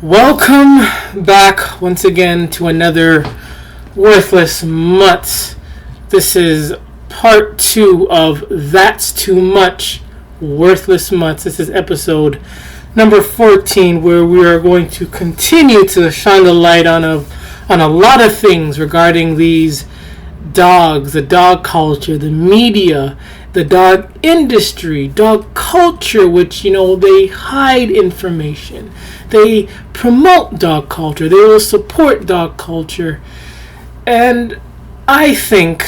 Welcome back once again to another Worthless Mutts. This is part 2 of That's Too Much Worthless Mutts. This is episode number 14, where we are going to continue to shine the light on a lot of things regarding these dogs, the dog culture, the media, the dog industry, dog culture, which, they hide information. They promote dog culture. They will support dog culture. And I think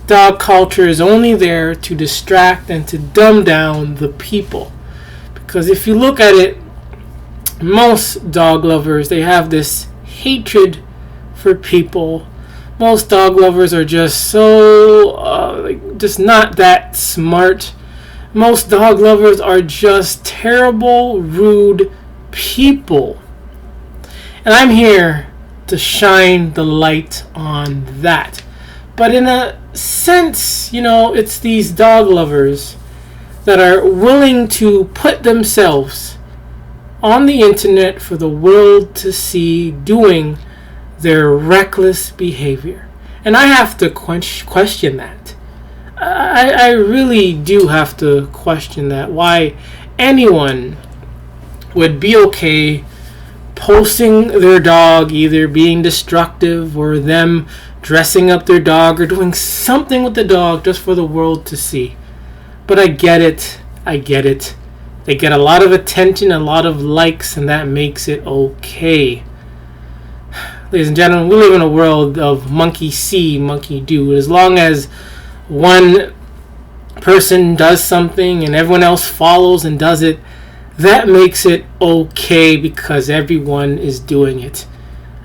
dog culture is only there to distract and to dumb down the people. Because if you look at it, most dog lovers, they have this hatred for people. Most dog lovers are just just not that smart. Most dog lovers are just terrible, rude people. And I'm here to shine the light on that. But in a sense, it's these dog lovers that are willing to put themselves on the internet for the world to see doing their reckless behavior. And I have to question that. I really do have to question that. Why anyone would be okay posting their dog either being destructive or them dressing up their dog or doing something with the dog just for the world to see. But I get it. They get a lot of attention, a lot of likes, and that makes it okay. Ladies and gentlemen, we live in a world of monkey see, monkey do. As long as one person does something and everyone else follows and does it, that makes it okay because everyone is doing it.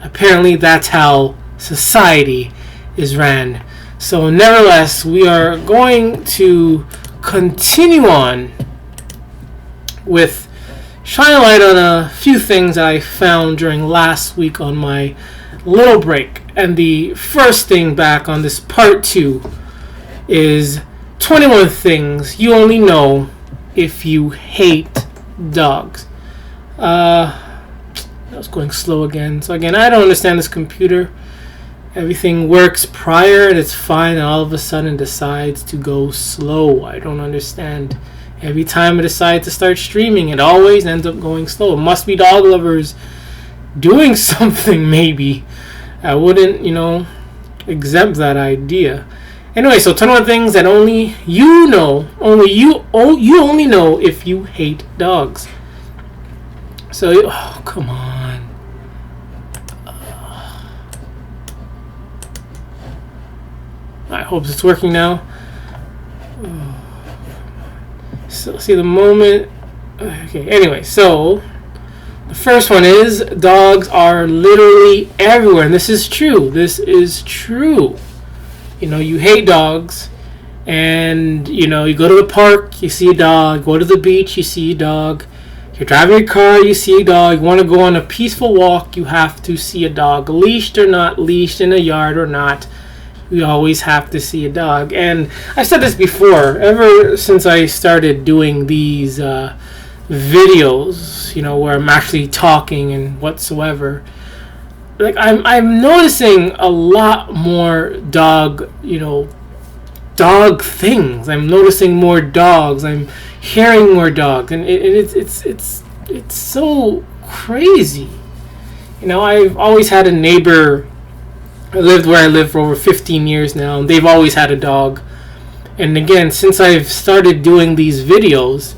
Apparently that's how society is ran. So nevertheless, we are going to continue on with shine a light on a few things I found during last week on my little break. And the first thing back on this part 2 is 21 things you only know if you hate dogs. I was going slow again. So again, I don't understand this computer. Everything works prior and it's fine, and all of a sudden decides to go slow. I don't understand. Every time I decide to start streaming, it always ends up going slow. It must be dog lovers doing something, maybe. I wouldn't, exempt that idea. Anyway, so 21 things that only you know if you hate dogs. So, come on. I hope it's working now. So, see the moment. Okay, anyway, so the first one is dogs are literally everywhere. And this is true. You hate dogs, and you go to the park, you see a dog. Go to the beach, you see a dog. You're driving your car, you see a dog. You want to go on a peaceful walk, you have to see a dog, leashed or not, leashed in a yard or not. We always have to see a dog. And I've said this before, ever since I started doing these videos, where I'm actually talking and whatsoever. Like I'm noticing a lot more dog things. I'm noticing more dogs. I'm hearing more dogs, and it's so crazy. I've always had a neighbor. I lived where I live for over 15 years now, and they've always had a dog. And again, since I've started doing these videos,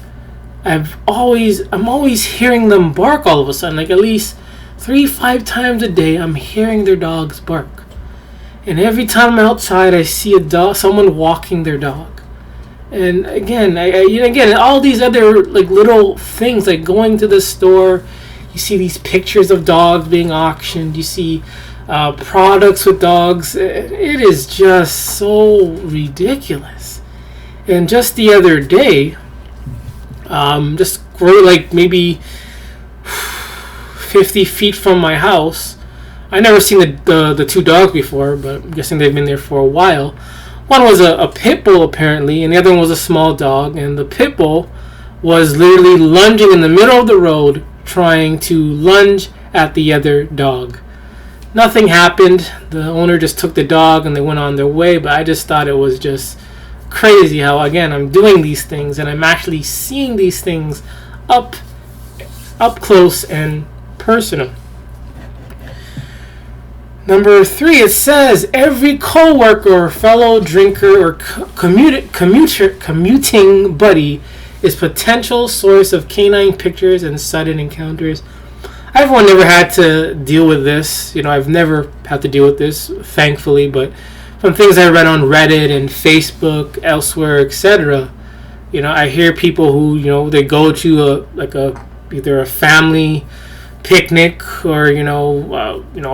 I'm always hearing them bark all of a sudden, like at least 3-5 times a day. I'm hearing their dogs bark, and every time I'm outside, I see someone walking their dog. And again, again, all these other little things, like going to the store, you see these pictures of dogs being auctioned. You see products with dogs. It is just so ridiculous. And just the other day, just maybe 50 feet from my house, I never seen the two dogs before, but I'm guessing they've been there for a while. One was a pit bull apparently, and the other one was a small dog. And the pit bull was literally lunging in the middle of the road, trying to lunge at the other dog. Nothing happened. The owner just took the dog and they went on their way, but I just thought it was just crazy how, again, I'm doing these things and I'm actually seeing these things up close and personal. Number 3, it says every co-worker, fellow drinker, or commuting buddy is potential source of canine pictures and sudden encounters. I've never had to deal with this. I've never had to deal with this, thankfully, but from things I read on Reddit and Facebook, elsewhere, etc., I hear people who, they go to either a family picnic or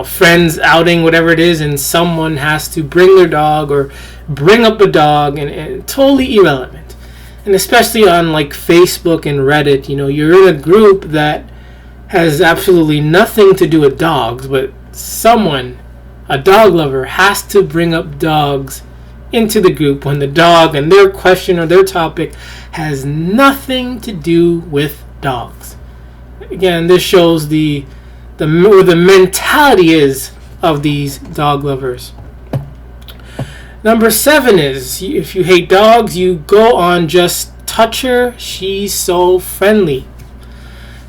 friends outing, whatever it is, and someone has to bring their dog or bring up a dog, and totally irrelevant. And especially on like Facebook and Reddit, you're in a group that has absolutely nothing to do with dogs, but someone, a dog lover, has to bring up dogs into the group when the dog and their question or their topic has nothing to do with dogs. Again, this shows the mentality is of these dog lovers. Number 7 is, if you hate dogs, you go on Just Touch Her. She's so friendly.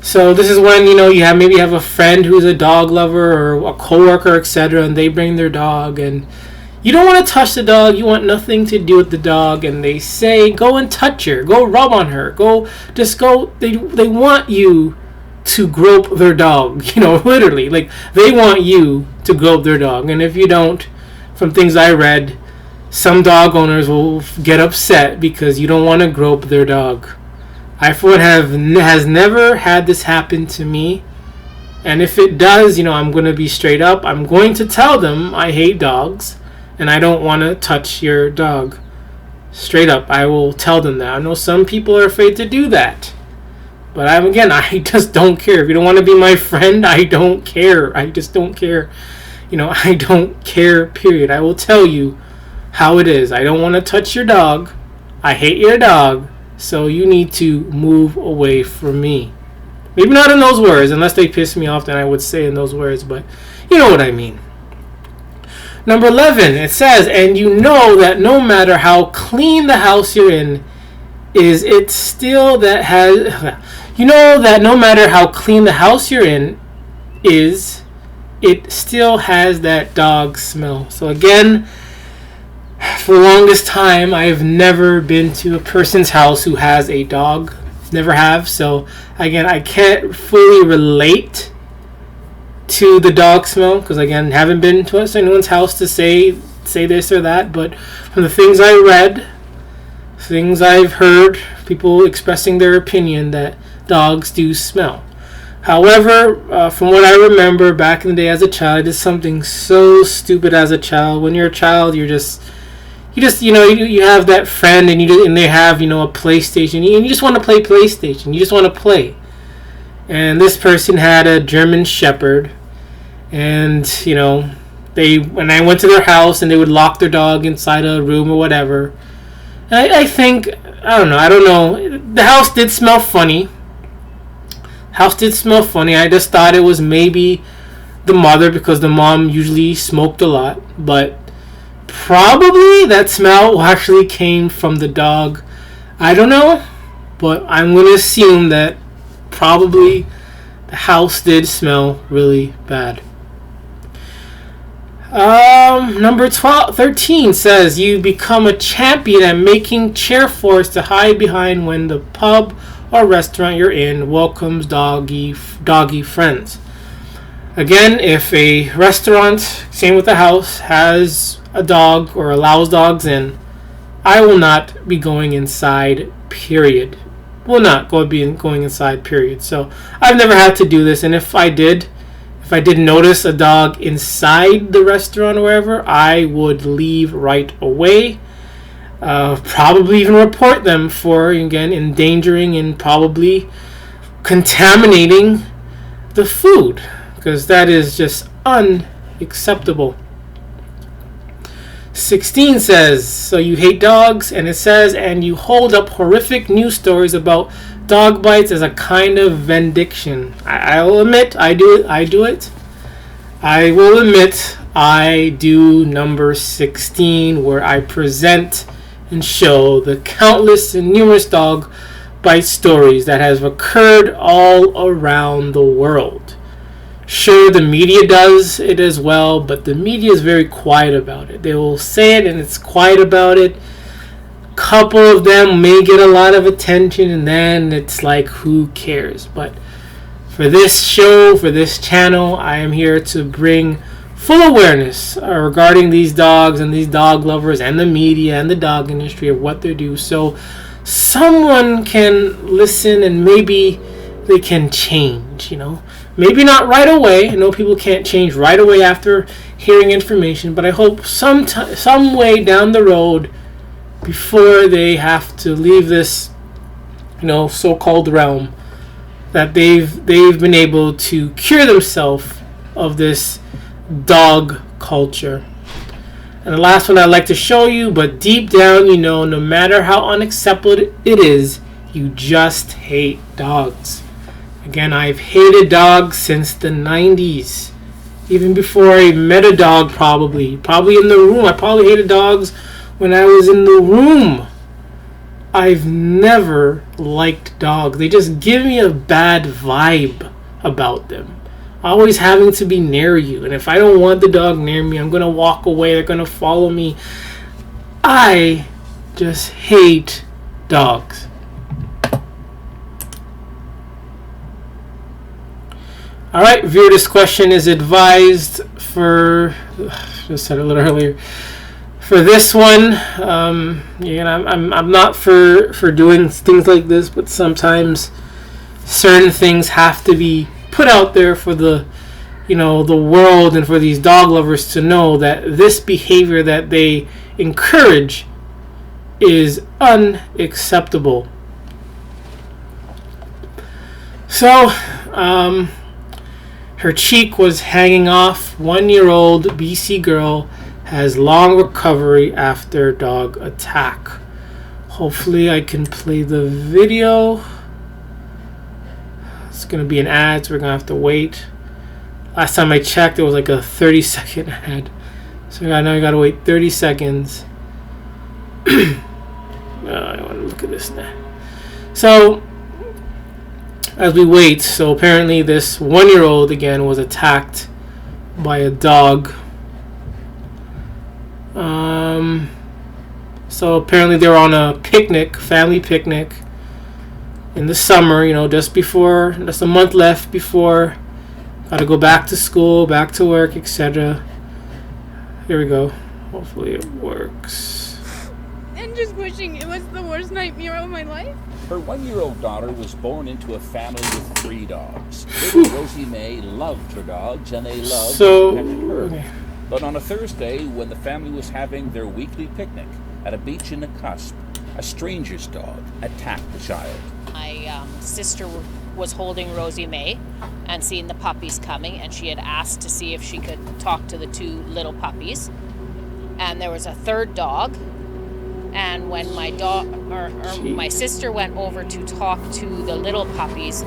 So this is when you maybe have a friend who's a dog lover or a coworker, etc., and they bring their dog, and you don't want to touch the dog. You want nothing to do with the dog, and they say, "Go and touch her. Go rub on her. Go." They want you to grope their dog, literally. Like, they want you to grope their dog. And if you don't, from things I read, some dog owners will get upset because you don't want to grope their dog. I, for one, has never had this happen to me. And if it does, I'm going to be straight up. I'm going to tell them I hate dogs and I don't want to touch your dog. Straight up, I will tell them that. I know some people are afraid to do that. But I just don't care. If you don't want to be my friend, I don't care. I just don't care. I don't care, period. I will tell you how it is. I don't want to touch your dog. I hate your dog. So you need to move away from me. Maybe not in those words. Unless they piss me off, then I would say in those words. But you know what I mean. Number 11, it says, and you know that no matter how clean the house you're in, you know that no matter how clean the house you're in is, it still has that dog smell. So again, for the longest time, I've never been to a person's house who has a dog. Never have. So again, I can't fully relate to the dog smell because, again, haven't been to anyone's house to say this or that. But from the things I read, things I've heard, people expressing their opinion that dogs do smell. However, from what I remember back in the day as a child, I did something so stupid as a child. When you're a child, you have that friend and they have a PlayStation and you just want to play PlayStation. You just want to play. And this person had a German Shepherd, and when I went to their house and they would lock their dog inside a room or whatever. And I don't know. The house did smell funny. I just thought it was maybe the mother because the mom usually smoked a lot. But probably that smell actually came from the dog. I don't know. But I'm going to assume that probably the house did smell really bad. Number 13 says you become a champion at making chair forts to hide behind when the pub or restaurant you're in welcomes doggy friends. Again, if a restaurant, same with the house, has a dog or allows dogs in, I will not be going inside, period. Will not be going inside, period. So I've never had to do this, and if I did notice a dog inside the restaurant or wherever, I would leave right away. Probably even report them for, again, endangering and probably contaminating the food, because that is just unacceptable. 16 says, so you hate dogs, and it says, and you hold up horrific news stories about dog bites as a kind of vindication. I'll admit, I do it. I will admit, I do number 16, where I present and show the countless and numerous dog bite stories that has occurred all around the world. Sure, the media does it as well, but the media is very quiet about it. They will say it and it's quiet about it. A couple of them may get a lot of attention and then it's like, who cares? But for this show, for this channel, I am here to bring full awareness regarding these dogs and these dog lovers and the media and the dog industry of what they do, so someone can listen and maybe they can change, Maybe not right away. I know people can't change right away after hearing information, but I hope some way down the road, before they have to leave this, so-called realm, that they've been able to cure themselves of this dog culture. And the last one I'd like to show you, but deep down, no matter how unacceptable it is, you just hate dogs. Again, I've hated dogs since the 90s. Even before I met a dog, probably in the room. I probably hated dogs when I was in the room. I've never liked dogs. They just give me a bad vibe about them. Always having to be near you. And if I don't want the dog near me, I'm going to walk away. They're going to follow me. I just hate dogs. Alright, viewer discretion is advised for, just said it a little earlier, for this one. I'm not for doing things like this, but sometimes certain things have to be put out there for the world and for these dog lovers to know that this behavior that they encourage is unacceptable. So, her cheek was hanging off. 1-year-old BC girl has long recovery after dog attack. Hopefully I can play the video. It's going to be an ad, so we're going to have to wait. Last time I checked, it was like a 30-second ad. So now you got to wait 30 seconds. I want to look at this now. So, as we wait, so apparently this 1-year-old again was attacked by a dog. So apparently they were on a picnic, family picnic, in the summer, just a month left before, gotta go back to school, back to work, etc. Here we go. Hopefully it works. And just wishing it was the worst nightmare of my life. Her 1-year-old daughter was born into a family with 3 dogs. Little Rosie May loved her dogs, and they loved and protected her. Okay. But on a Thursday, when the family was having their weekly picnic at a beach in the Cusp, a stranger's dog attacked the child. My sister was holding Rosie May and seeing the puppies coming, and she had asked to see if she could talk to the 2 little puppies. And there was a third dog. And when my sister went over to talk to the little puppies,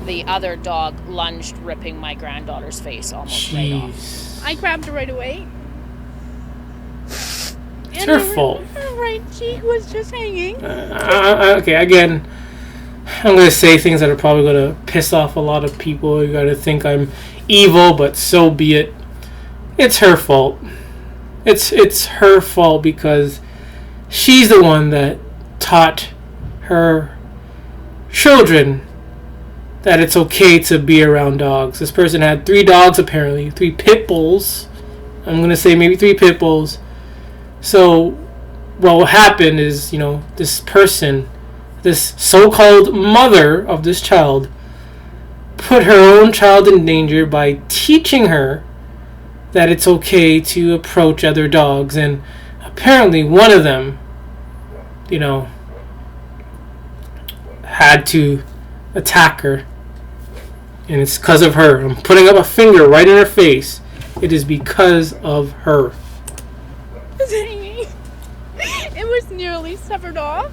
the other dog lunged, ripping my granddaughter's face almost right off. I grabbed her right away. It's her fault. Her right cheek was just hanging. Okay, again, I'm going to say things that are probably going to piss off a lot of people. You're going to think I'm evil, but so be it. It's her fault. It's her fault because she's the one that taught her children that it's okay to be around dogs. This person had 3 dogs, apparently. 3 Pitbulls. I'm going to say maybe 3 Pitbulls. So, what happened is, this person, this so-called mother of this child, put her own child in danger by teaching her that it's okay to approach other dogs. And apparently one of them, had to attack her. And it's because of her. I'm putting up a finger right in her face. It is because of her. Is it eye severed off.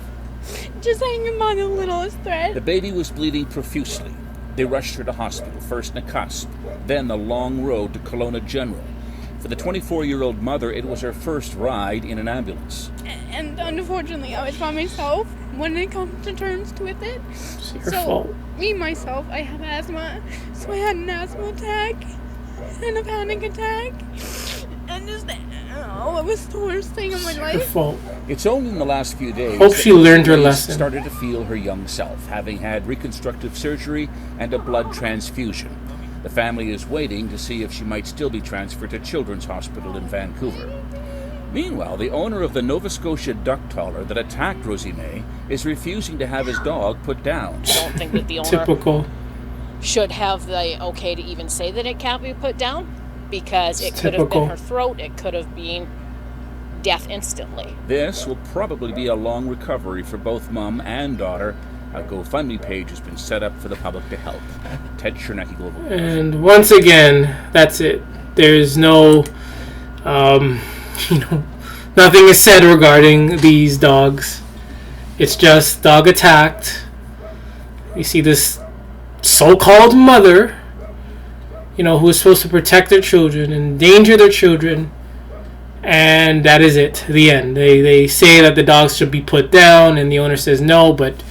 Just hanging on the littlest thread. The baby was bleeding profusely. They rushed her to hospital, first in a cusp, then the long road to Kelowna General. For the 24-year-old mother, it was her first ride in an ambulance. And unfortunately, I was by myself when it comes to terms with it. It's your fault. Me, myself, I have asthma. So I had an asthma attack and a panic attack. And just, it was the worst thing in my Your life. fault. It's only in the last few days Hope that she learned her Grace lesson. started to feel her young self, having had reconstructive surgery and a blood transfusion. The family is waiting to see if she might still be transferred to Children's Hospital in Vancouver. Meanwhile, the owner of the Nova Scotia duck trawler that attacked Rosie May is refusing to have his dog put down. I don't think that the owner Typical. should have the okay to even say that it can't be put down, because it could have Typical. been her throat, it could have been death instantly. This will probably be a long recovery for both mom and daughter. A GoFundMe page has been set up for the public to help. Ted Chernecki, Global News. And once again, that's it. There's no, nothing is said regarding these dogs. It's just dog attacked. You see this so-called mother, who is supposed to protect their children, endanger their children, and that is it. The end. They say that the dogs should be put down, and the owner says no, but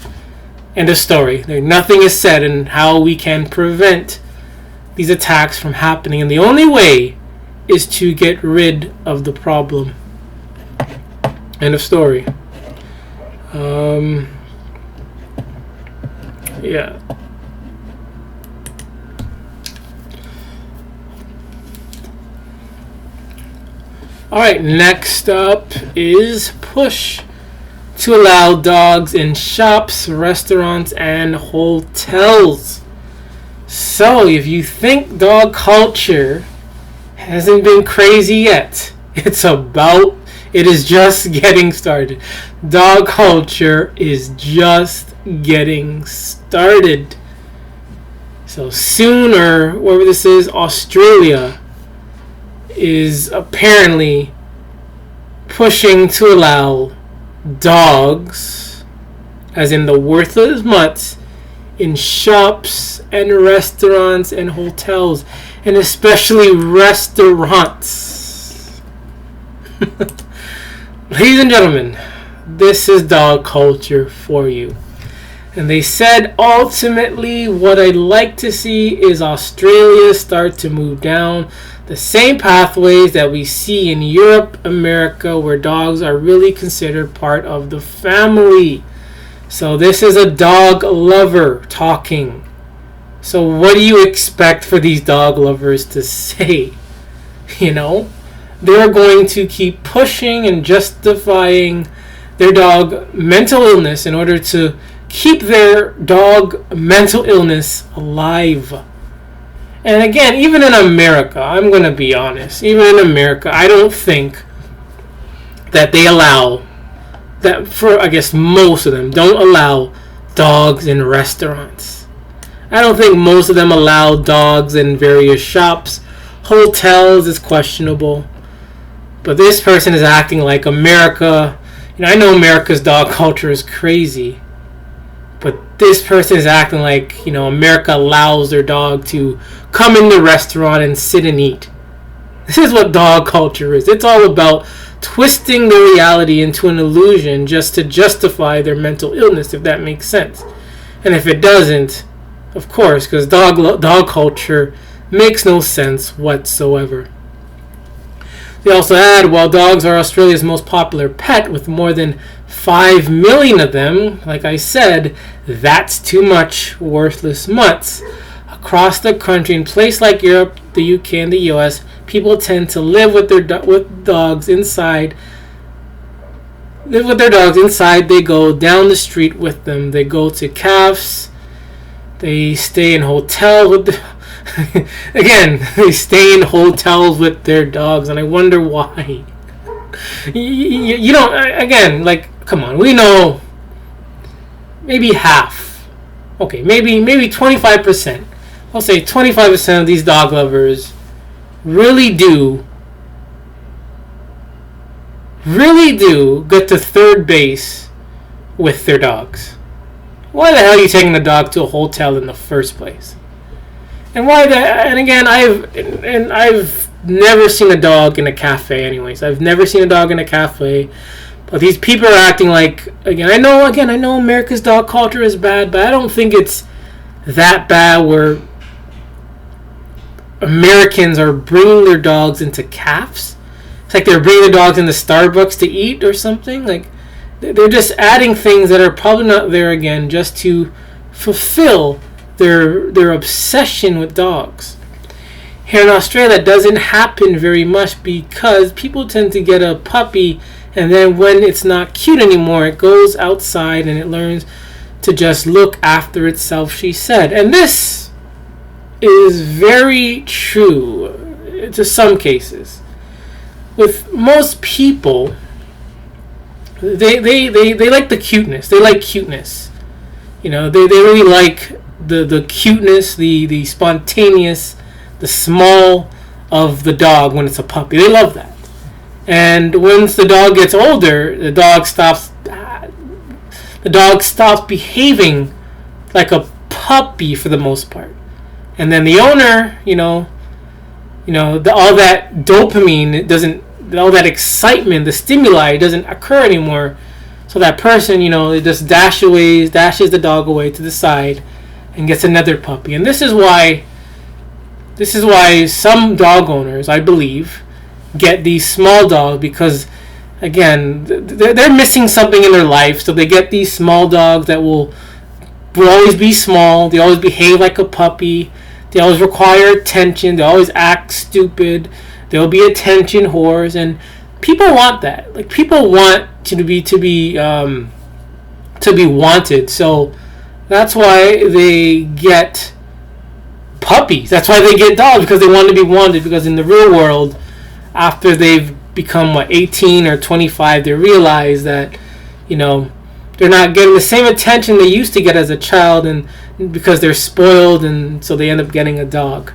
end of story. Nothing is said in how we can prevent these attacks from happening, and the only way is to get rid of the problem. End of story. Yeah. Alright, next up is push to allow dogs in shops, restaurants, and hotels. So, if you think dog culture hasn't been crazy yet, it is just getting started. Dog culture is just getting started. So soon, or wherever this is, Australia is apparently pushing to allow dogs, as in the worthless mutts, in shops and restaurants and hotels, and especially restaurants. Ladies and gentlemen, this is dog culture for you. And they said ultimately what I'd like to see is Australia start to move down the same pathways that we see in Europe, America, where dogs are really considered part of the family. So this is a dog lover talking. So what do you expect for these dog lovers to say? They're going to keep pushing and justifying their dog mental illness in order to keep their dog mental illness alive. And again, even in America, I'm going to be honest, even in America, I don't think that they allow that, most of them don't allow dogs in restaurants. I don't think most of them allow dogs in various shops. Hotels is questionable. But this person is acting like America. I know America's dog culture is crazy. But this person is acting like, America allows their dog to come in the restaurant and sit and eat. This is what dog culture is. It's all about twisting the reality into an illusion just to justify their mental illness, if that makes sense. And if it doesn't, of course, because dog culture makes no sense whatsoever. They also add, while dogs are Australia's most popular pet with more than 5 million of them, like I said, that's too much worthless mutts. Across the country, in places like Europe, the UK, and the US, people tend to live with their dogs inside. They go down the street with them. They go to cafes. They stay in hotels with again, they stay in hotels with their dogs, and I wonder why. Again, come on, we know maybe half. Okay, maybe 25%. I'll say 25% of these dog lovers really do really do get to third base with their dogs? Why the hell are you taking the dog to a hotel in the first place? And why the? And again, I've never seen a dog in a cafe. Anyways, I've never seen a dog in a cafe. But these people are acting like, I know America's dog culture is bad, but I don't think it's that bad where Americans are bringing their dogs into cafes. It's like they're bringing their dogs into Starbucks to eat or something. Like, they're just adding things that are probably not there again just to fulfill their obsession with dogs. Here in Australia, that doesn't happen very much because people tend to get a puppy, and then when it's not cute anymore, it goes outside and it learns to just look after itself, she said. And this is very true to some cases. With most people, they like the cuteness. They like cuteness. They really like the cuteness, the spontaneous, the small of the dog when it's a puppy. They love that. And once the dog gets older, the dog stops behaving like a puppy for the most part. And then the owner, all that dopamine all that excitement, the stimuli doesn't occur anymore. So that person, it just dashes the dog away to the side and gets another puppy. And this is why some dog owners, I believe, get these small dogs, because again, they're missing something in their life, so they get these small dogs that will always be small, they always behave like a puppy, they always require attention, they always act stupid, they'll be attention whores, and people want that. Like, people want to be wanted, so that's why they get puppies. That's why they get dogs, because they want to be wanted. Because in the real world, after they've become 18 or 25, they realize that they're not getting the same attention they used to get as a child, and because they're spoiled, and so they end up getting a dog.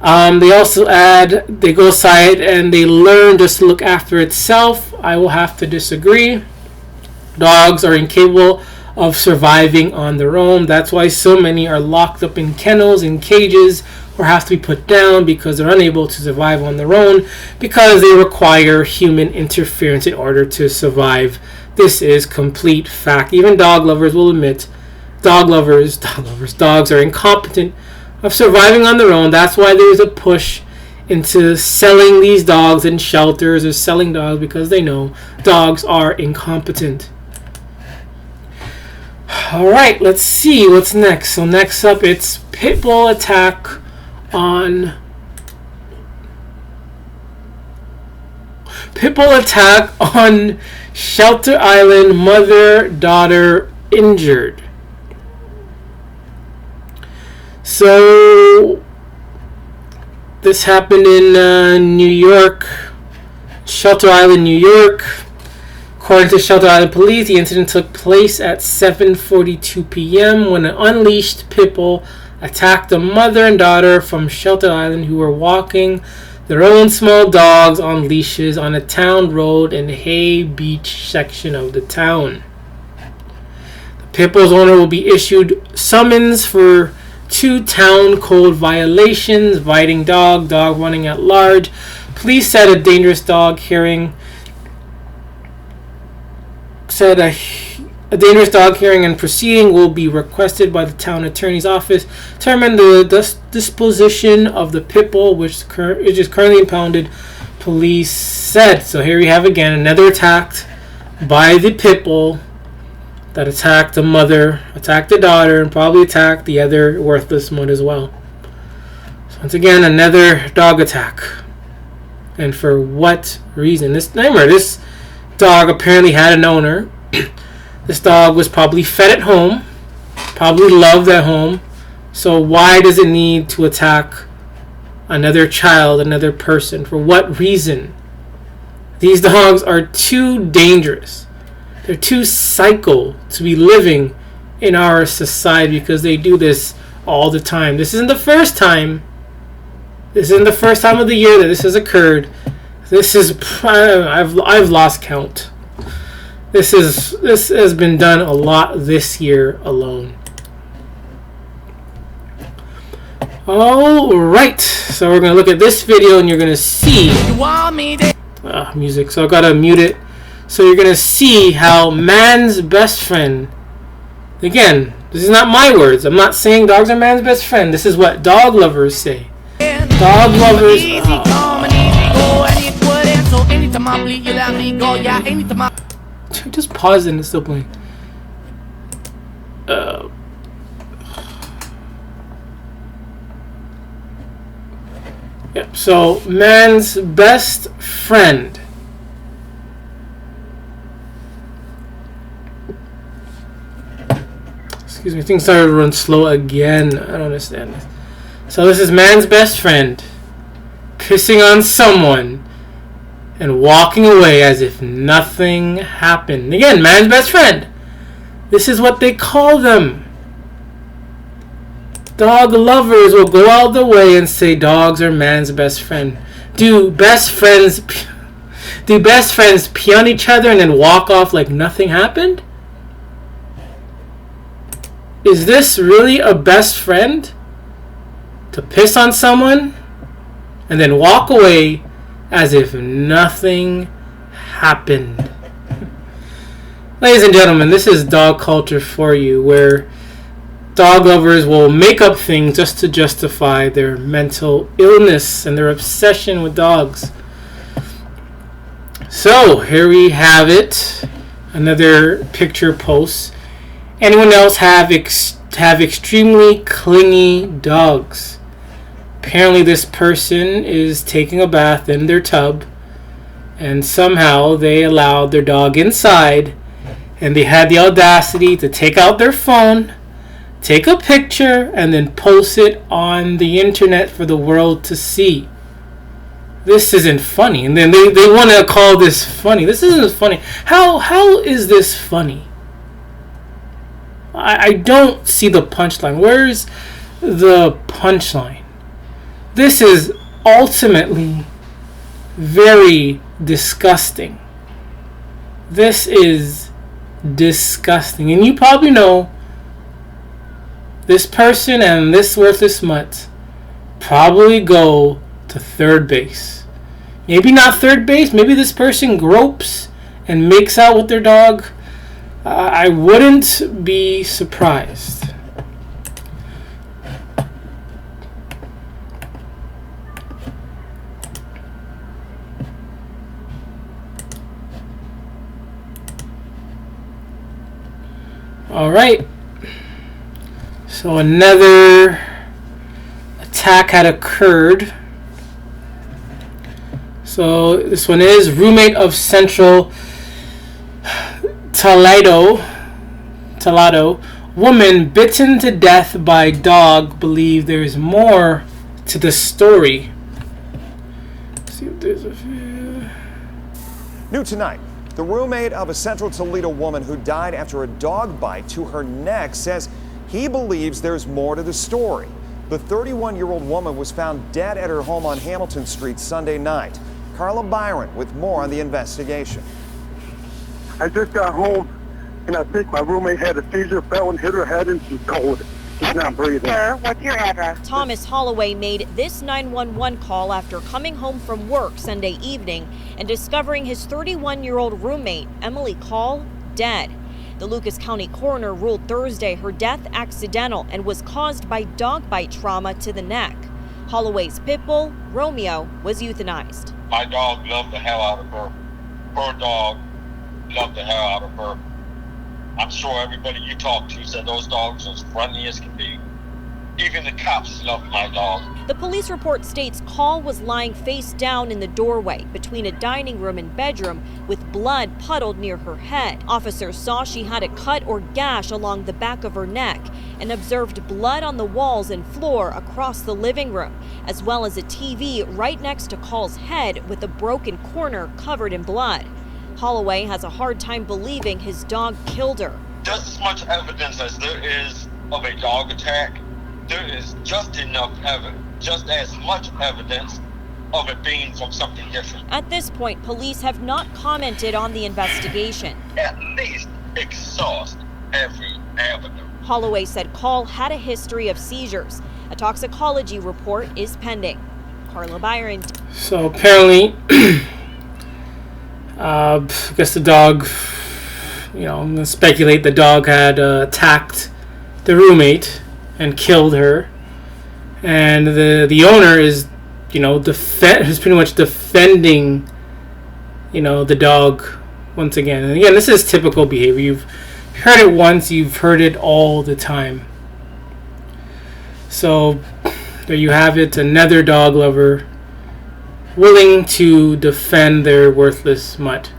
They also add, they go aside and they learn just to look after itself. I will have to disagree. Dogs are incapable of surviving on their own. That's why so many are locked up in kennels, in cages, or have to be put down because they're unable to survive on their own, because they require human interference in order to survive. This is complete fact. Even dog lovers will admit dogs are incompetent of surviving on their own. That's why there's a push into selling these dogs in shelters, or selling dogs, because they know dogs are incompetent. Alright, let's see what's next. So next up, it's Pitbull attack on Shelter Island, mother-daughter injured. So this happened in New York, Shelter Island, New York. According to Shelter Island police, the incident took place at 7:42 p.m. when an unleashed pitbull attacked a mother and daughter from Shelter Island who were walking their own small dogs on leashes on a town road in Hay Beach section of the town. The pitbull's owner will be issued summons for 2 town code violations: biting dog running at large. Police said a dangerous dog hearing and proceeding will be requested by the town attorney's office. Determine the disposition of the pit bull, which is currently impounded, police said. So here we have again another attack by the pit bull that attacked the mother, attacked the daughter, and probably attacked the other worthless one as well. So once again, another dog attack. And for what reason? This dog apparently had an owner. This dog was probably fed at home, probably loved at home. So why does it need to attack another child, another person? For what reason? These dogs are too dangerous. They're too psycho to be living in our society, because they do this all the time. This isn't the first time of the year that this has occurred. This is I've lost count. This has been done a lot this year alone. All right, so we're gonna look at this video, and you're gonna see music. So I gotta mute it. So you're gonna see how man's best friend. Again, this is not my words. I'm not saying dogs are man's best friend. This is what dog lovers say. Dog lovers. Just pause and it's still playing. Yep. So man's best friend. Excuse me, things started to run slow again. I don't understand this. So this is man's best friend pissing on someone and walking away as if nothing happened. Again, man's best friend. This is what they call them. Dog lovers will go out the way and say dogs are man's best friend. Do best friends pee on each other and then walk off like nothing happened? Is this really a best friend? To piss on someone and then walk away as if nothing happened. Ladies and gentlemen, this is dog culture for you, where dog lovers will make up things just to justify their mental illness and their obsession with dogs. So, here we have it. Another picture post. Anyone else have extremely clingy dogs? Apparently this person is taking a bath in their tub, and somehow they allowed their dog inside, and they had the audacity to take out their phone, take a picture, and then post it on the internet for the world to see. This isn't funny. And then they want to call this funny. This isn't funny. How is this funny? I don't see the punchline. Where's the punchline? This is ultimately very disgusting. This is disgusting. And you probably know this person and this worthless mutt probably go to third base. Maybe not third base. Maybe this person gropes and makes out with their dog. I wouldn't be surprised. All right. So another attack had occurred. So this one is roommate of Central Toledo, woman bitten to death by dog. Believe there is more to the story. Let's see if there's a few. New tonight, the roommate of a Central Toledo woman who died after a dog bite to her neck says he believes there's more to the story. The 31-year-old woman was found dead at her home on Hamilton Street Sunday night. Carla Byron with more on the investigation. I just got home, and I think my roommate had a seizure, fell and hit her head, and she's cold. She's not breathing. Sir, what's your address? Thomas Holloway made this 911 call after coming home from work Sunday evening and discovering his 31-year-old roommate, Emily Call, dead. The Lucas County coroner ruled Thursday her death accidental and was caused by dog bite trauma to the neck. Holloway's Pitbull, Romeo, was euthanized. My dog loved the hell out of her. Her dog loved the hell out of her. I'm sure everybody you talk to said those dogs are as friendly as can be. Even the cops love my dog. The police report states Call was lying face down in the doorway between a dining room and bedroom with blood puddled near her head. Officers saw she had a cut or gash along the back of her neck and observed blood on the walls and floor across the living room, as well as a TV right next to Call's head with a broken corner covered in blood. Holloway has a hard time believing his dog killed her. Just as much evidence as there is of a dog attack, there is just as much evidence of it being from something different. At this point, police have not commented on the investigation. At least exhaust every avenue. Holloway said Call had a history of seizures. A toxicology report is pending. Carla Byron. So apparently, I guess the dog, I'm going to speculate the dog had attacked the roommate and killed her. And the owner is, is pretty much defending, the dog once again. And again, this is typical behavior. You've heard it once, you've heard it all the time. So there you have it, another dog lover willing to defend their worthless mutt.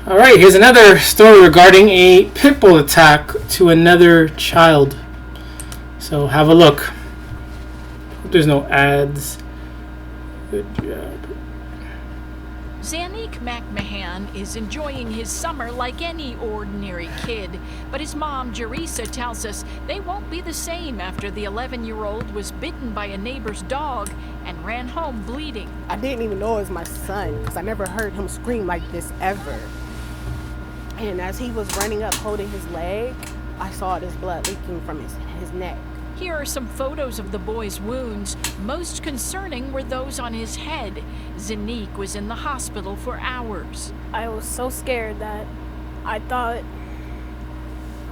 Alright, here's another story regarding a pitbull attack to another child. So have a look. Hope there's no ads. Good job. Zanique McMahon is enjoying his summer like any ordinary kid, but his mom, Jerisa, tells us they won't be the same after the 11-year-old was bitten by a neighbor's dog and ran home bleeding. I didn't even know it was my son because I never heard him scream like this ever. And as he was running up holding his leg, I saw this blood leaking from his neck. Here are some photos of the boy's wounds. Most concerning were those on his head. Zanique was in the hospital for hours. I was so scared that I thought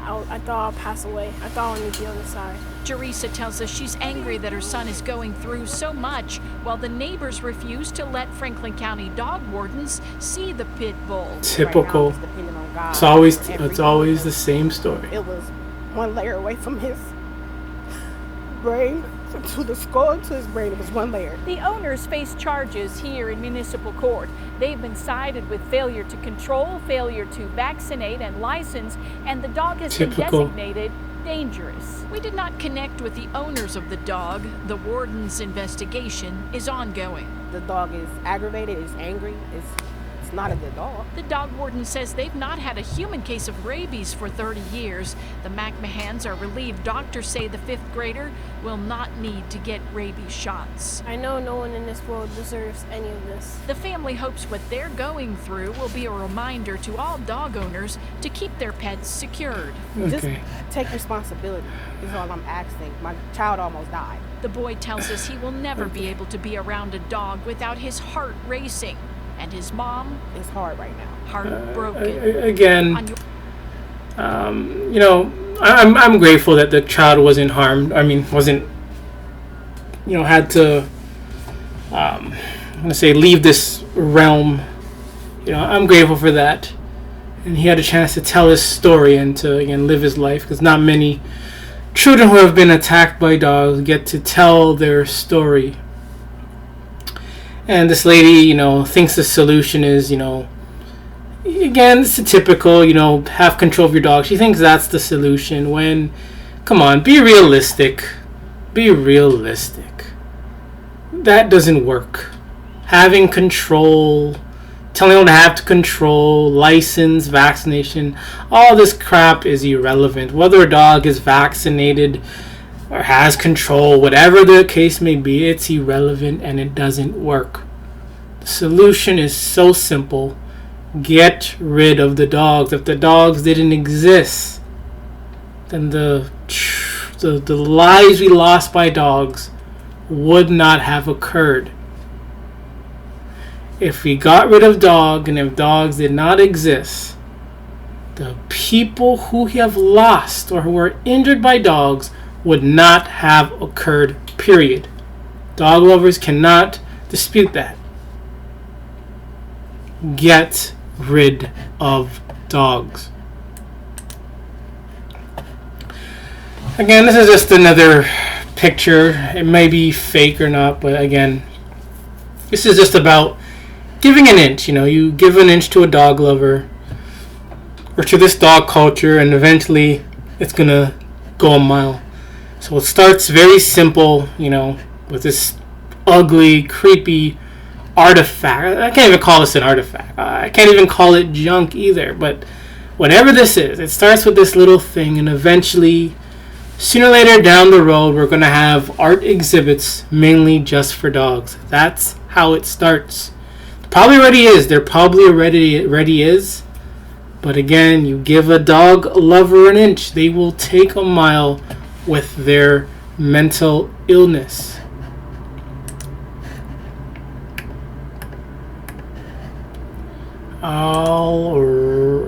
I'll pass away. I thought I would be on the side. Jerisa tells us she's angry that her son is going through so much, while the neighbors refuse to let Franklin County dog wardens see the pit bull. Typical. Right now, It's always the same story. It was one layer away from his brain to the skull to his brain. It was one layer. The owners face charges here in municipal court. They've been cited with failure to control, failure to vaccinate and license, and the dog has been designated dangerous. We did not connect with the owners of the dog. The warden's investigation is ongoing. The dog is aggravated, is angry, it's not a good dog. The dog warden says they've not had a human case of rabies for 30 years. The McMahons are relieved doctors say the 5th grader will not need to get rabies shots. I know no one in this world deserves any of this. The family hopes what they're going through will be a reminder to all dog owners to keep their pets secured. Okay. Just take responsibility is all I'm asking. My child almost died. The boy tells us he will never be able to be around a dog without his heart racing. And his mom is hard right now. Heartbroken. Again, I'm grateful that the child wasn't harmed. I mean, wasn't, had to, I'm going to say, leave this realm. I'm grateful for that. And he had a chance to tell his story and to, again, live his life. Because not many children who have been attacked by dogs get to tell their story. And this lady, thinks the solution is, again, it's a typical, have control of your dog. She thinks that's the solution when, come on, be realistic. Be realistic. That doesn't work. Having control, telling them to have to control, license, vaccination, all this crap is irrelevant. Whether a dog is vaccinated or has control, whatever the case may be, it's irrelevant and it doesn't work. The solution is so simple. Get rid of the dogs. If the dogs didn't exist, then the lives we lost by dogs would not have occurred. If we got rid of dogs and if dogs did not exist, the people who have lost or who were injured by dogs would not have occurred, period. Dog lovers cannot dispute that. Get rid of dogs. Again, this is just another picture. It may be fake or not, but again, this is just about giving an inch. You give an inch to a dog lover or to this dog culture, and eventually it's gonna go a mile. So it starts very simple, with this ugly, creepy artifact. I can't even call this an artifact. I can't even call it junk either. But whatever this is, it starts with this little thing, and eventually sooner or later down the road, we're going to have art exhibits mainly just for dogs. That's how it starts. Probably already is. There probably already is. But again, you give a dog lover an inch, they will take a mile with their mental illness. Alrighty.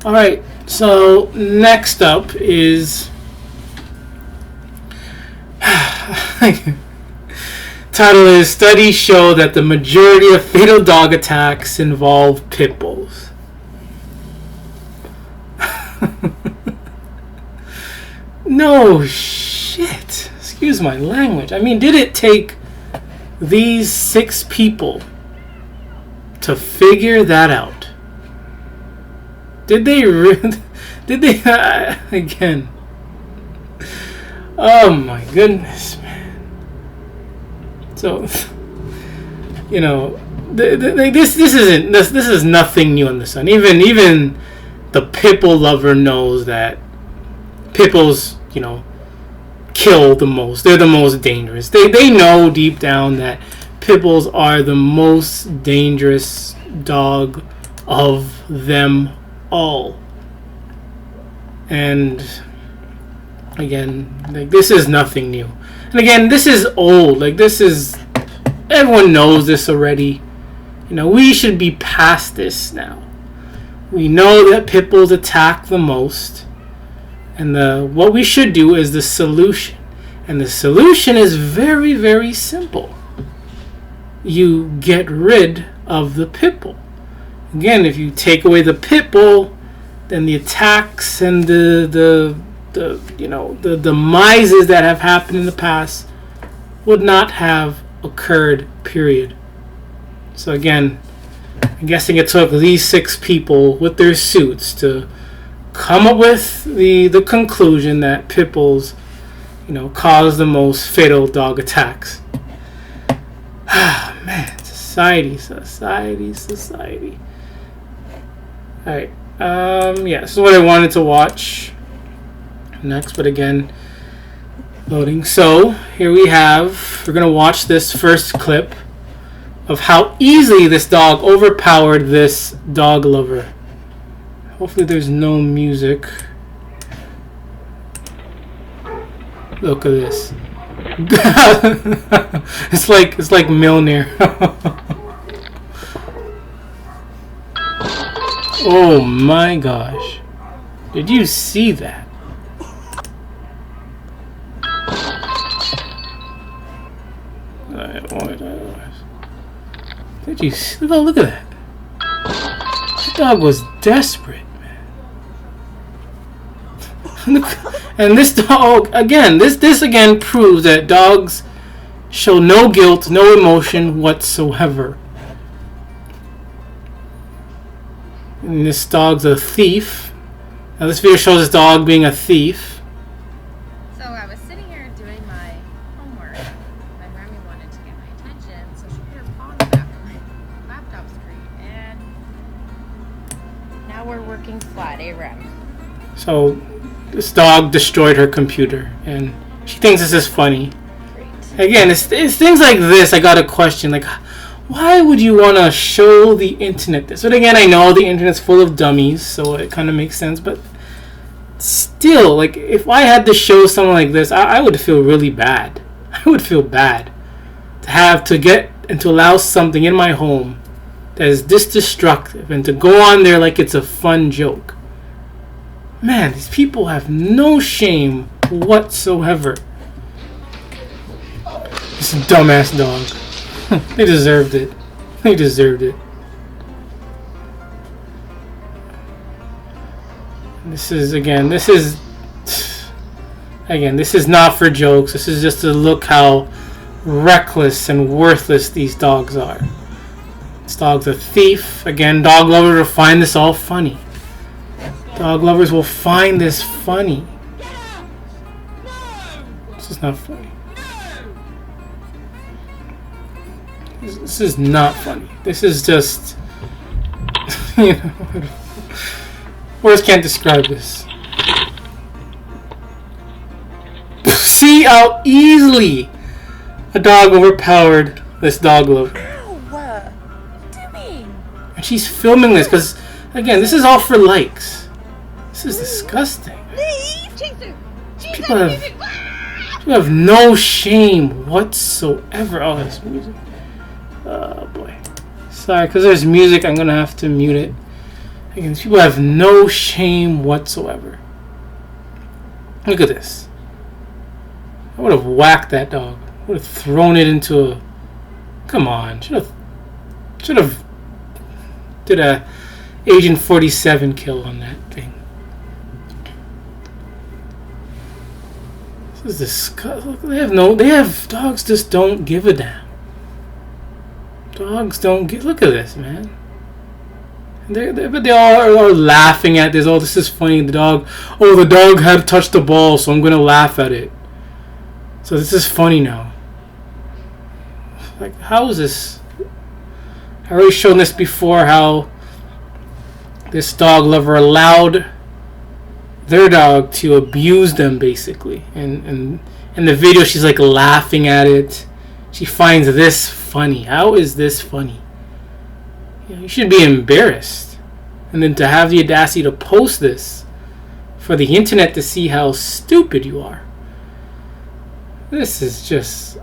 Alright, so next up is title is Studies Show That the Majority of Fatal Dog Attacks Involve Pitbulls. No shit. Excuse my language. I mean, did it take these 6 people to figure that out? Did they did they again? Oh my goodness, man. So, you know, this is nothing new in the sun. Even the Pitbull lover knows that Pitbulls, you know, kill the most. They're the most dangerous. They know deep down that Pitbulls are the most dangerous dog of them all. And again, like, this is nothing new. And again, this is old. Like, this is, everyone knows this already. You know, we should be past this now. We know that Pitbulls attack the most. And what we should do is the solution. And the solution is very, very simple. You get rid of the Pitbull. Again, if you take away the Pitbull, then the attacks and the demises that have happened in the past would not have occurred, period. So again, I'm guessing it took these 6 people with their suits to come up with the conclusion that Pitbulls, you know, cause the most fatal dog attacks. Ah, man, society. Alright, yeah, this is what I wanted to watch next, but again, loading. So, here we're gonna watch this first clip of how easily this dog overpowered this dog lover. Hopefully there's no music. Look at this. it's like Milner. Oh my gosh. Did you see that? Did you see? Oh, look at that. That dog was desperate. And this dog, again, this again proves that dogs show no guilt, no emotion whatsoever. And this dog's a thief. Now this video shows this dog being a thief. So I was sitting here doing my homework. My mommy wanted to get my attention, so she put her paw on the back of my laptop screen, and now we're working flat ARM. So this dog destroyed her computer, and she thinks this is funny. Great. Again, it's things like this I got a question, like, why would you want to show the internet this? But again, I know the internet's full of dummies, so it kind of makes sense, but still, like, if I had to show something like this, I would feel really bad. I would feel bad to have to get and to allow something in my home that is this destructive and to go on there like it's a fun joke. Man, these people have no shame whatsoever. This dumbass dog. They deserved it. They deserved it. This is not for jokes. This is just to look how reckless and worthless these dogs are. This dog's a thief. Again, dog lovers will find this all funny. Dog lovers will find this funny. This is not funny. This is not funny. This is just, you know, words can't describe this. See how easily a dog overpowered this dog lover. What do you mean? And she's filming this because, again, this is all for likes. This is disgusting. People have no shame whatsoever. Oh, there's music. Oh boy. Sorry, because there's music, I'm gonna have to mute it. Again, these people have no shame whatsoever. Look at this. I would have whacked that dog. I would have thrown it into a... Come on. Should have did a Agent 47 kill on that thing. This is disgusting. They have dogs just don't give a damn. Dogs don't give... Look at this, man. But they all are laughing at this. Oh, this is funny. The dog had touched the ball, so I'm going to laugh at it. So this is funny now. Like, how is this? I already shown this before, how this dog lover allowed their dog to abuse them, basically. And in the video, she's like laughing at it. She finds this funny. How is this funny? You should be embarrassed. And then to have the audacity to post this for the internet to see how stupid you are. This is just...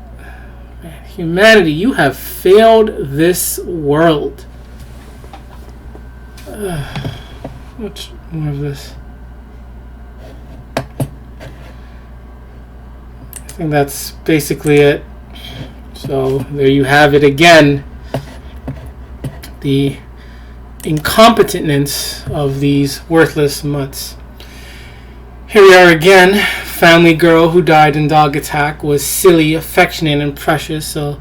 Man, humanity, you have failed this world. Much more of this. I think that's basically it. So there you have it again. The incompetentness of these worthless mutts. Here we are again. Family girl who died in dog attack was silly, affectionate, and precious. So,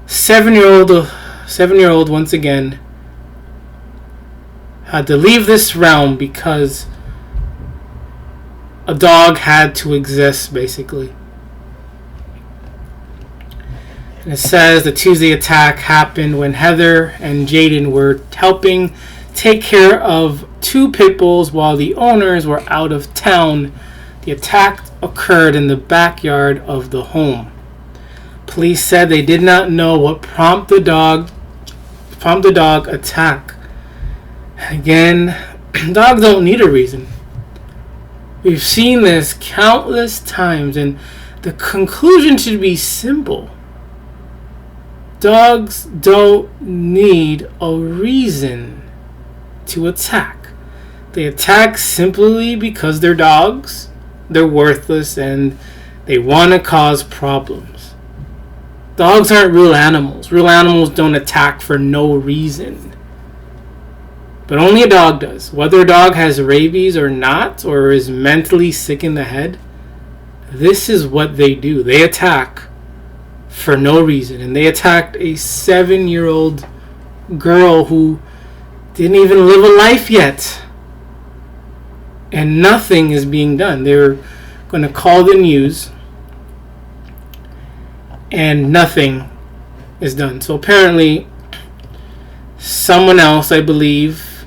7-year-old once again had to leave this realm because a dog had to exist, basically. And it says the Tuesday attack happened when Heather and Jaden were helping take care of 2 Pitbulls while the owners were out of town. The attack occurred in the backyard of the home. Police said they did not know what prompted the dog attack. Again, dogs don't need a reason. We've seen this countless times, and the conclusion should be simple. Dogs don't need a reason to attack. They attack simply because they're dogs, they're worthless, and they want to cause problems. Dogs aren't real animals. Real animals don't attack for no reason. But only a dog does. Whether a dog has rabies or not, or is mentally sick in the head, this is what they do. They attack for no reason. And they attacked a 7-year-old girl who didn't even live a life yet. And nothing is being done. They're going to call the news, and nothing is done. So apparently, someone else, I believe,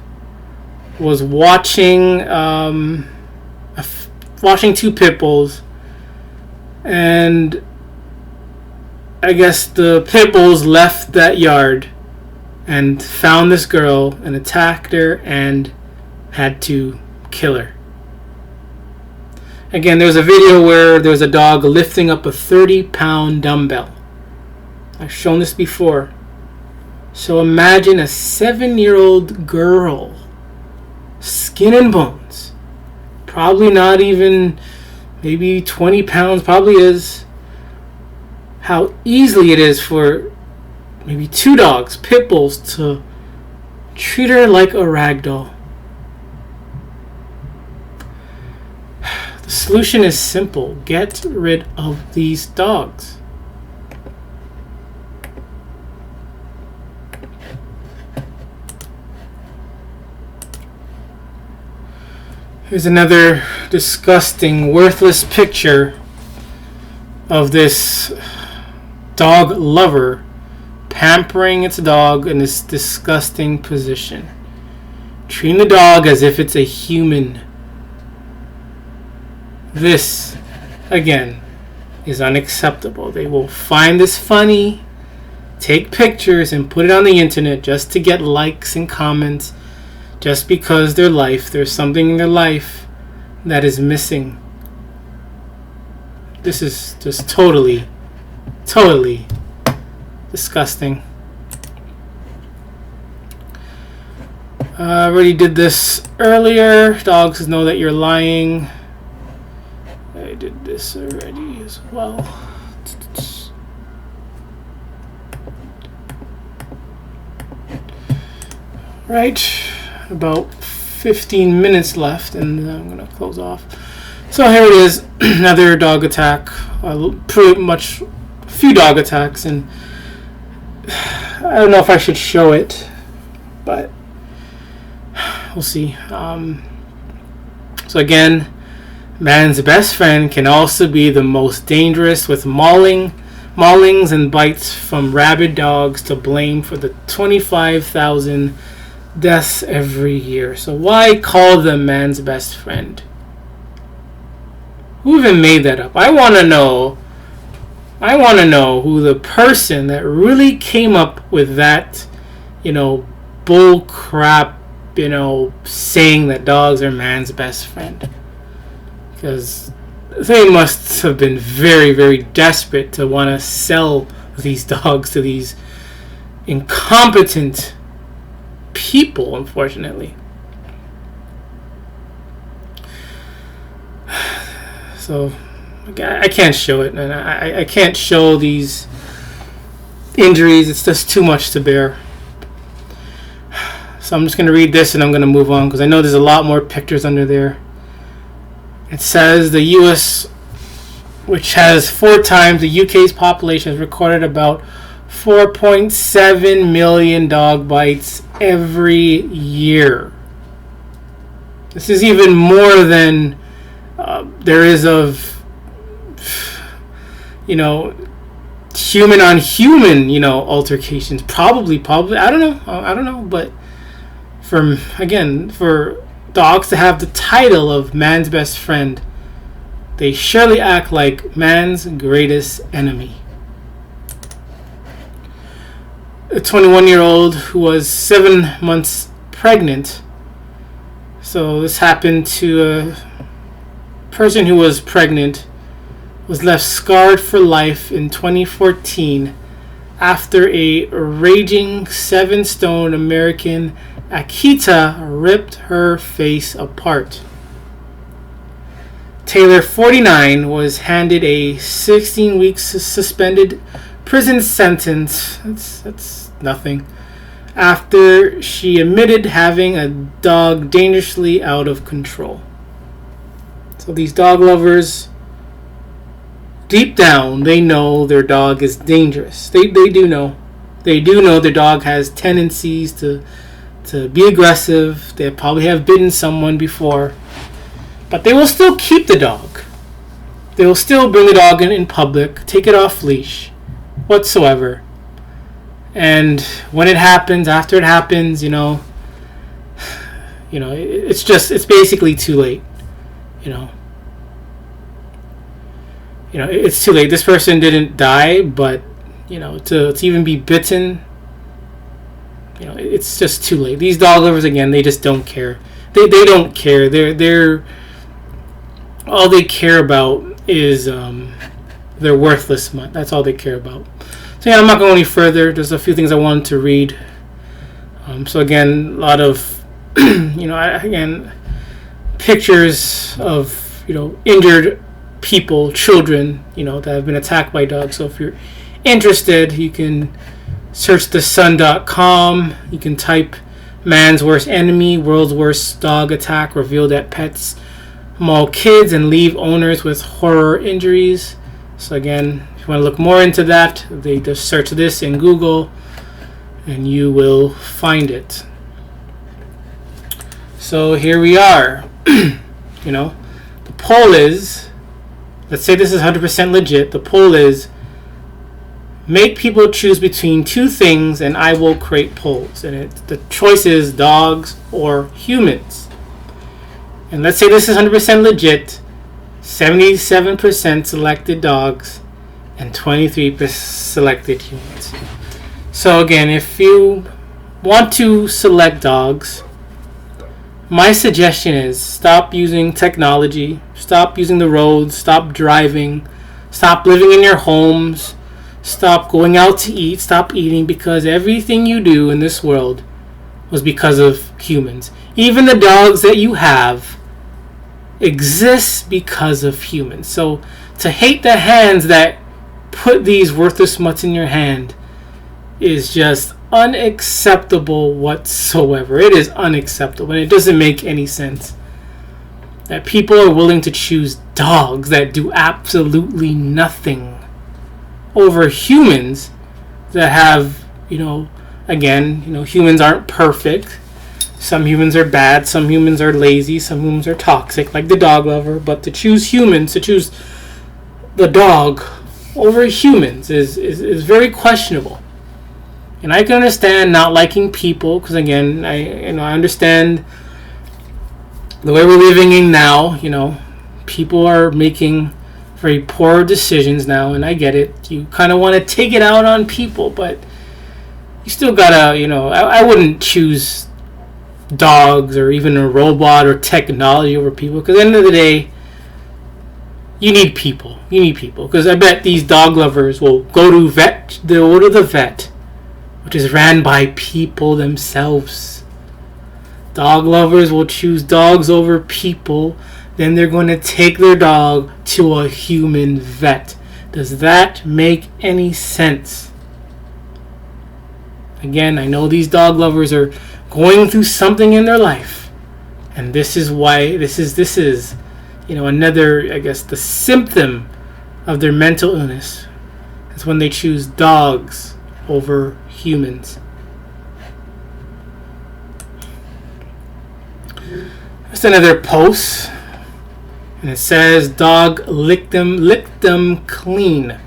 was watching 2 Pitbulls, and I guess the Pitbulls left that yard and found this girl and attacked her and had to kill her. Again, there's a video where there's a dog lifting up a 30-pound dumbbell. I've shown this before. So imagine a 7-year-old girl, skin and bones, probably not even, maybe 20 pounds, probably is, how easily it is for maybe 2 dogs, Pitbulls, to treat her like a rag doll. The solution is simple. Get rid of these dogs. Here's another disgusting, worthless picture of this dog lover pampering its dog in this disgusting position, treating the dog as if it's a human. This, again, is unacceptable. They will find this funny, take pictures and put it on the internet just to get likes and comments, just because there's something in their life that is missing. This is just totally disgusting. I already did this earlier. Dogs know that you're lying. I did this already as well. Right, about 15 minutes left, and I'm gonna close off. So here it is, another dog attack. Pretty much a few dog attacks, and I don't know if I should show it, but we'll see. So again, man's best friend can also be the most dangerous, with maulings and bites from rabid dogs to blame for the 25,000 deaths every year. So why call them man's best friend? Who even made that up? I want to know who the person that really came up with that, bull crap, saying that dogs are man's best friend. Because they must have been very, very desperate to want to sell these dogs to these incompetent people, unfortunately. So I can't show it, and I can't show these injuries. It's just too much to bear. So I'm just going to read this and I'm going to move on, because I know there's a lot more pictures under there. It says the US, which has 4 times the UK's population, has recorded about 4.7 million dog bites every year. This is even more than there is of, human on human, altercations. Probably, I don't know, but for dogs to have the title of man's best friend, they surely act like man's greatest enemy. A 21-year-old who was 7 months pregnant. So this happened to a person who was pregnant, was left scarred for life in 2014 after a raging 7-stone American Akita ripped her face apart. Taylor, 49, was handed a 16-week suspended prison sentence. That's nothing. After she admitted having a dog dangerously out of control. So these dog lovers, deep down, they know their dog is dangerous. They do know. They do know their dog has tendencies to be aggressive. They probably have bitten someone before. But they will still keep the dog. They will still bring the dog in public, take it off leash, whatsoever. And when it happens, after it happens, it's basically too late. It's too late. This person didn't die, but to even be bitten, it's just too late. These dog lovers, again, they just don't care. They don't care. They're all they care about is their worthless mutt. That's all they care about. So yeah, I'm not going any further. There's a few things I wanted to read. So again, a lot of pictures of injured people, children, that have been attacked by dogs. So if you're interested, you can search thesun.com. You can type man's worst enemy, world's worst dog attack revealed at pets maul kids and leave owners with horror injuries. So again, if you want to look more into that, they just search this in Google and you will find it. So here we are. The poll is, let's say this is 100% legit. The poll is, Make people choose between two things, and I will create polls. And the choice is dogs or humans. And let's say this is 100% legit. 77% selected dogs and 23% selected humans. So again, if you want to select dogs, my suggestion is stop using technology, stop using the roads, stop driving, stop living in your homes, stop going out to eat, stop eating, because everything you do in this world was because of humans. Even the dogs that you have exist because of humans. So to hate the hands that put these worthless mutts in your hand is just unacceptable whatsoever. It is unacceptable, and it doesn't make any sense that people are willing to choose dogs that do absolutely nothing over humans that have, humans aren't perfect. Some humans are bad, some humans are lazy, some humans are toxic, like the dog lover. But to choose humans, to choose the dog over humans is very questionable. And I can understand not liking people, because again, I understand the way we're living in now. People are making very poor decisions now, and I get it. You kind of want to take it out on people, but you still gotta, I wouldn't choose dogs or even a robot or technology over people, because at the end of the day, you need people. Because I bet these dog lovers will go to the vet, which is ran by people themselves. Dog lovers will choose dogs over people. Then they're going to take their dog to a human vet. Does that make any sense? Again, I know these dog lovers are going through something in their life, and this is why this is another, I guess, the symptom of their mental illness. It's when they choose dogs over humans. That's another post, and it says dog licked them cleaned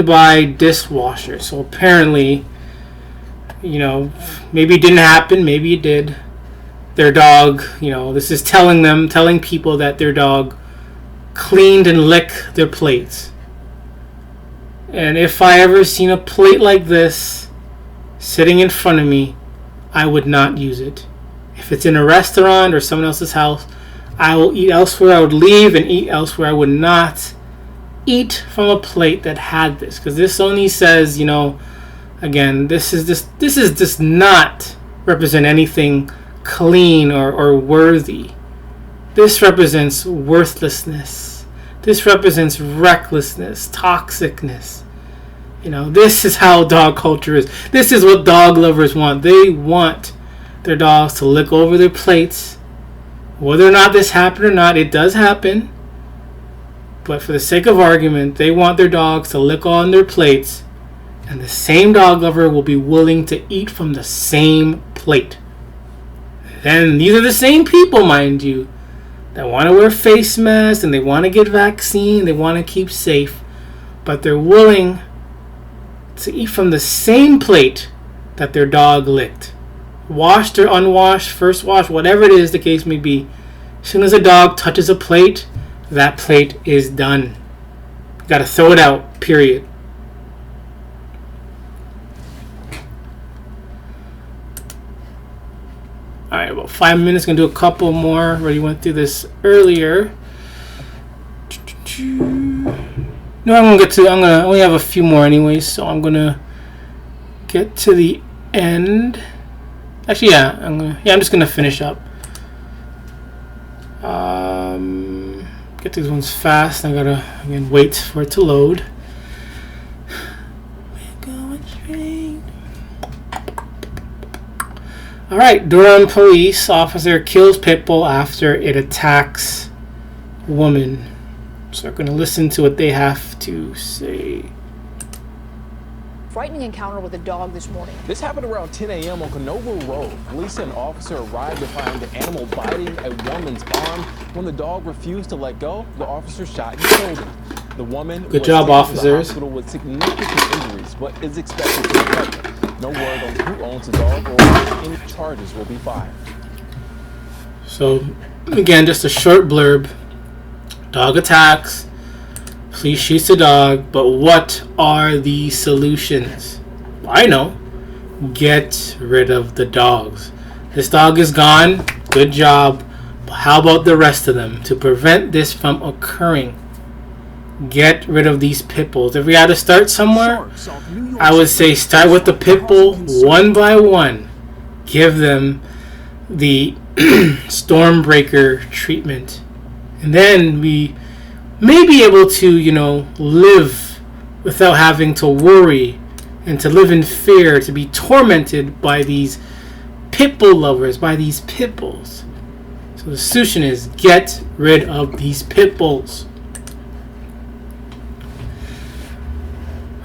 by dishwasher. So apparently, maybe it didn't happen, maybe it did. Their dog, this is telling people that their dog cleaned and licked their plates. And if I ever seen a plate like this sitting in front of me, I would not use it. If it's in a restaurant or someone else's house, I will eat elsewhere. I would leave and eat elsewhere. I would not eat from a plate that had this, because this only says, again, this does not represent anything clean or worthy. This represents worthlessness. This represents recklessness, toxicness. This is how dog culture is. This is what dog lovers want. They want their dogs to lick over their plates. Whether or not this happened or not, it does happen. But for the sake of argument, they want their dogs to lick on their plates, and the same dog lover will be willing to eat from the same plate. And these are the same people, mind you, that want to wear face masks and they want to get vaccine, they want to keep safe, but they're willing to eat from the same plate that their dog licked. Washed or unwashed, first wash, whatever it is the case may be. As soon as a dog touches a plate, that plate is done. You gotta throw it out, period. Alright, about 5 minutes. Gonna do a couple more. Already went through this earlier. No, I only have a few more anyways, so I'm gonna get to the end. Actually, I'm just gonna finish up. Get these ones fast. I gotta again wait for it to load. We're going straight. All right, Durham police officer kills Pitbull after it attacks woman. So we're gonna listen to what they have to say. Frightening encounter with a dog this morning. This happened around 10 a.m. on Canova Road. Police and an officer arrived to find the animal biting a woman's arm. When the dog refused to let go, the officer shot and killed him. The woman Good was job, taken to the officers. hospital with significant injuries, but is expected to recover. No word on who owns the dog or if any charges will be filed. So, again, just a short blurb. Dog attacks. Police shoots the dog. But what are the solutions? I know. Get rid of the dogs. This dog is gone. Good job. But how about the rest of them? To prevent this from occurring, get rid of these pit bulls. If we had to start somewhere, I would say start with the pit bull one by one. Give them the Stormbreaker treatment. And then we may be able to, live without having to worry and to live in fear, to be tormented by these pit bull lovers, by these pit bulls. So the solution is get rid of these pit bulls.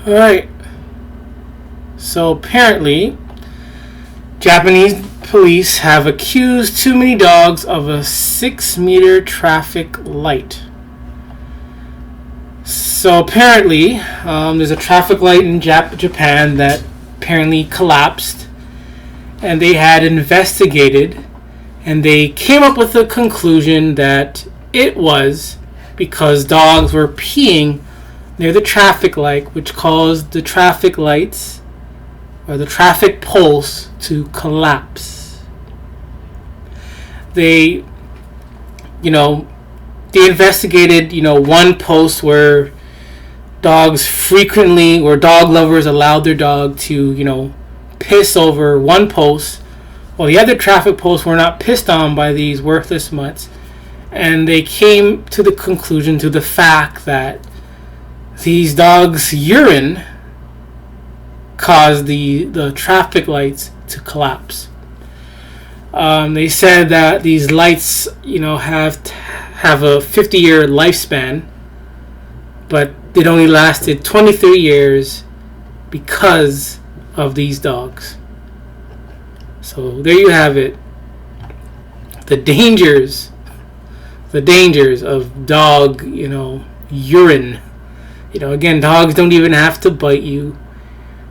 Alright. So apparently, Japanese police have accused too many dogs of a 6-meter traffic light. So apparently, there's a traffic light in Japan that apparently collapsed, and they had investigated, and they came up with the conclusion that it was because dogs were peeing near the traffic light, which caused the traffic lights or the traffic poles to collapse. They investigated, one post where dog lovers allowed their dog to, piss over one post, while the other traffic posts were not pissed on by these worthless mutts. And they came to the conclusion, to the fact that these dogs' urine caused the traffic lights to collapse. They said that these lights, have a 50-year lifespan, but it only lasted 23 years because of these dogs. So there you have it. The dangers of dog, urine. Again, dogs don't even have to bite you.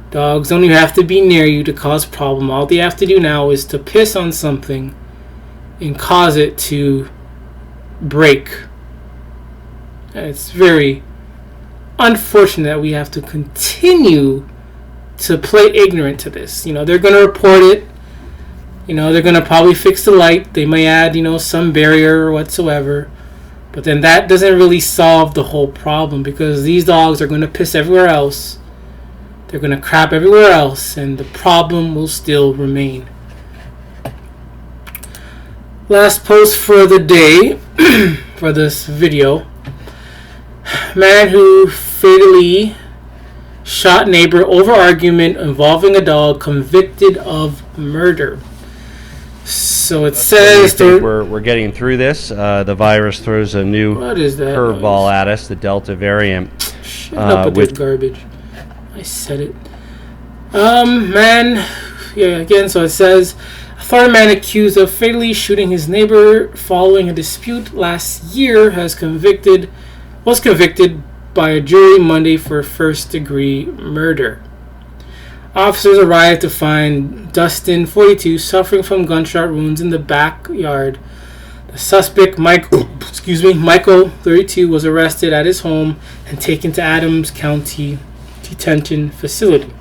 Dogs don't even have to be near you to cause problem. All they have to do now is to piss on something and cause it to break. And it's very unfortunate that we have to continue to play ignorant to this. They're going to report it. They're going to probably fix the light. They may add, some barrier or whatsoever. But then that doesn't really solve the whole problem, because these dogs are going to piss everywhere else. They're going to crap everywhere else, and the problem will still remain. Last post for the day for this video. Man who fatally shot neighbor over argument involving a dog convicted of murder. So it says we're getting through this. The virus throws a new curveball at us, the Delta variant. Shut up with this garbage. I said it. So it says a Florida man accused of fatally shooting his neighbor following a dispute last year was convicted by a jury Monday for first-degree murder. Officers arrived to find Dustin, 42, suffering from gunshot wounds in the backyard. The suspect, Michael, 32, was arrested at his home and taken to Adams County Detention Facility.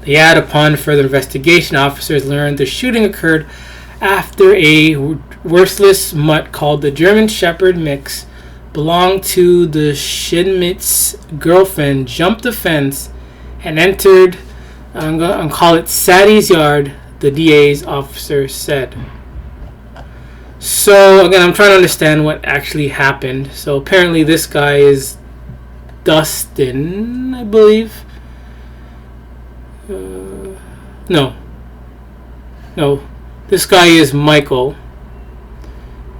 They add, upon further investigation, officers learned the shooting occurred after a worthless mutt called the German Shepherd mix belonged to the Schmidt's girlfriend jumped the fence and entered, I'm going to call it Sadie's yard, the DA's officer said. So, again, I'm trying to understand what actually happened. So, apparently this guy is Dustin, I believe. No. This guy is Michael.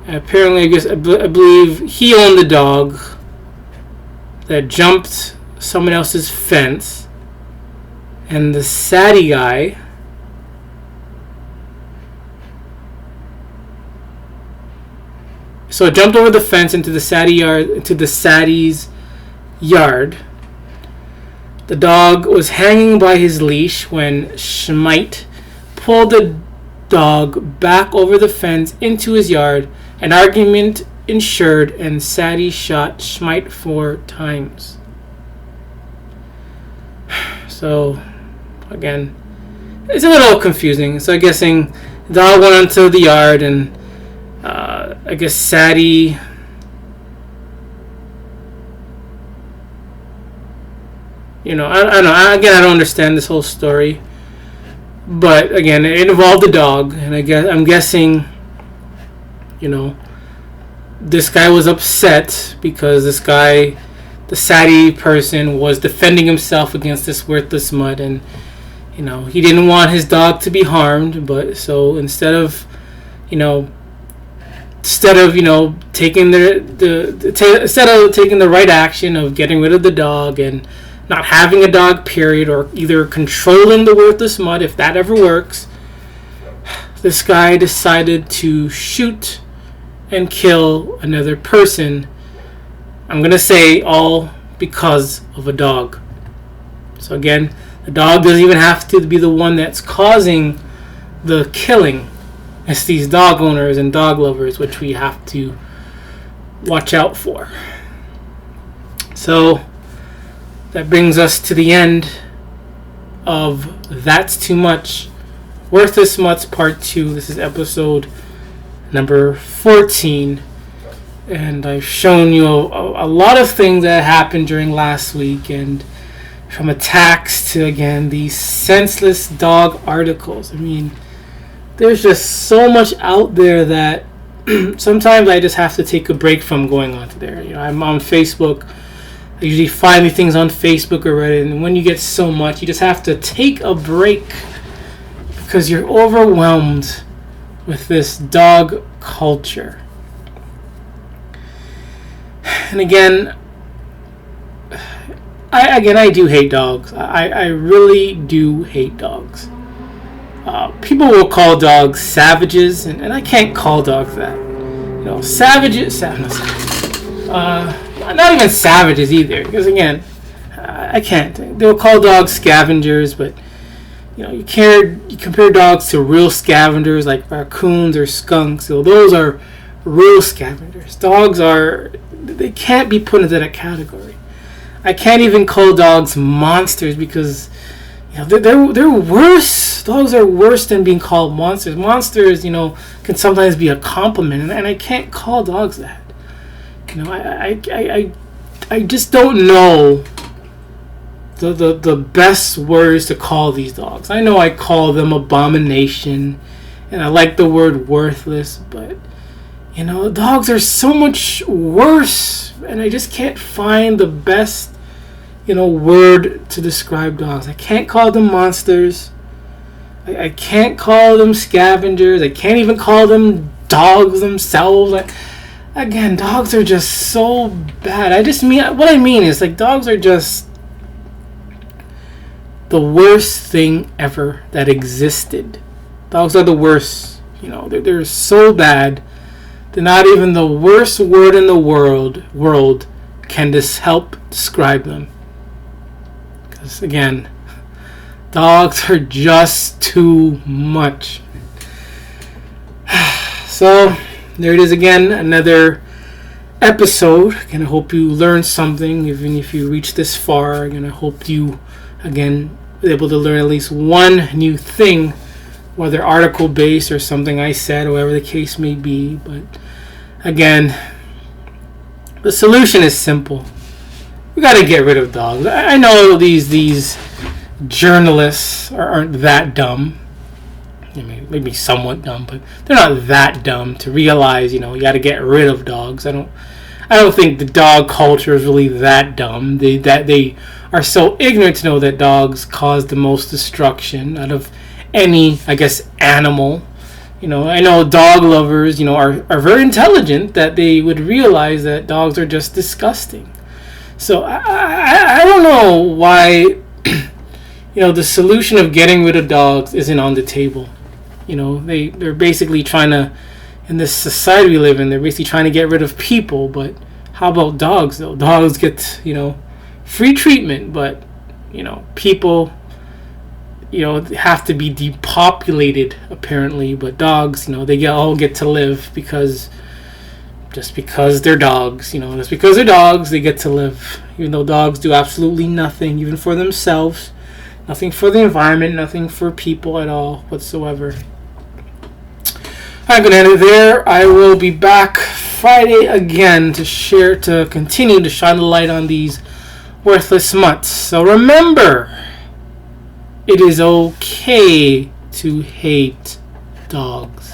And apparently, I believe he owned the dog that jumped someone else's fence. And the Sadie guy So it jumped over the fence into the Sattie's yard. The dog was hanging by his leash when Schmite pulled the dog back over the fence into his yard. An argument ensued, and Sattie shot Schmite 4 times. So, again, it's a little confusing. So I'm guessing the dog went into the yard, and I guess Sattie... I don't know. Again, I don't understand this whole story. But, again, it involved the dog. And I'm guessing, this guy was upset because this guy, the Sattie person, was defending himself against this worthless mutt. And, he didn't want his dog to be harmed. But so instead of taking the right action of getting rid of the dog and not having a dog, period, or either controlling the worthless mutt, if that ever works, this guy decided to shoot and kill another person. I'm going to say all because of a dog. So again, the dog doesn't even have to be the one that's causing the killing. It's these dog owners and dog lovers, which we have to watch out for. So that brings us to the end of That's Too Much. Worthless Mutts Part 2. This is episode number 14. And I've shown you a lot of things that happened during last week. And from attacks to, again, these senseless dog articles. I mean, there's just so much out there that sometimes I just have to take a break from going onto there. I'm on Facebook. I usually find things on Facebook or Reddit, and when you get so much, you just have to take a break because you're overwhelmed with this dog culture. And again, I do hate dogs. I really do hate dogs. People will call dogs savages, and I can't call dogs that. Savages. Not even savages either, because again, I can't. They'll call dogs scavengers, but you compare dogs to real scavengers like raccoons or skunks. So those are real scavengers. They can't be put into that category. I can't even call dogs monsters because they're worse. Dogs are worse than being called monsters. Monsters, can sometimes be a compliment, and I can't call dogs that. I just don't know the best words to call these dogs. I know I call them abomination, and I like the word worthless, but dogs are so much worse, and I just can't find the best word to describe dogs. I can't call them monsters. I can't call them scavengers. I can't even call them dogs themselves. Again, dogs are just so bad. What I mean is, dogs are just the worst thing ever that existed. Dogs are the worst. They're so bad. They're not even the worst word in the world can help describe them. Because again, dogs are just too much. So there it is again, another episode. Again, I hope you learned something, even if you reached this far. Again, I hope you, again, were able to learn at least one new thing, whether article-based or something I said, or whatever the case may be. But again, the solution is simple. We got to get rid of dogs. I know these journalists aren't that dumb. Maybe somewhat dumb, but they're not that dumb to realize, you got to get rid of dogs. I don't think the dog culture is really that dumb. They are so ignorant to know that dogs cause the most destruction out of any, I guess, animal. I know dog lovers, are very intelligent, that they would realize that dogs are just disgusting. So I don't know why, the solution of getting rid of dogs isn't on the table. They're basically trying to, in this society we live in. They're basically trying to get rid of people, but how about dogs, though? Dogs get, free treatment, but, people, have to be depopulated, apparently. But dogs, they all get to live because they're dogs, just because they're dogs, they get to live. Even though dogs do absolutely nothing, even for themselves, nothing for the environment, nothing for people at all whatsoever. I'm going to end it there. I will be back Friday again to continue to shine the light on these worthless mutts. So remember, it is okay to hate dogs.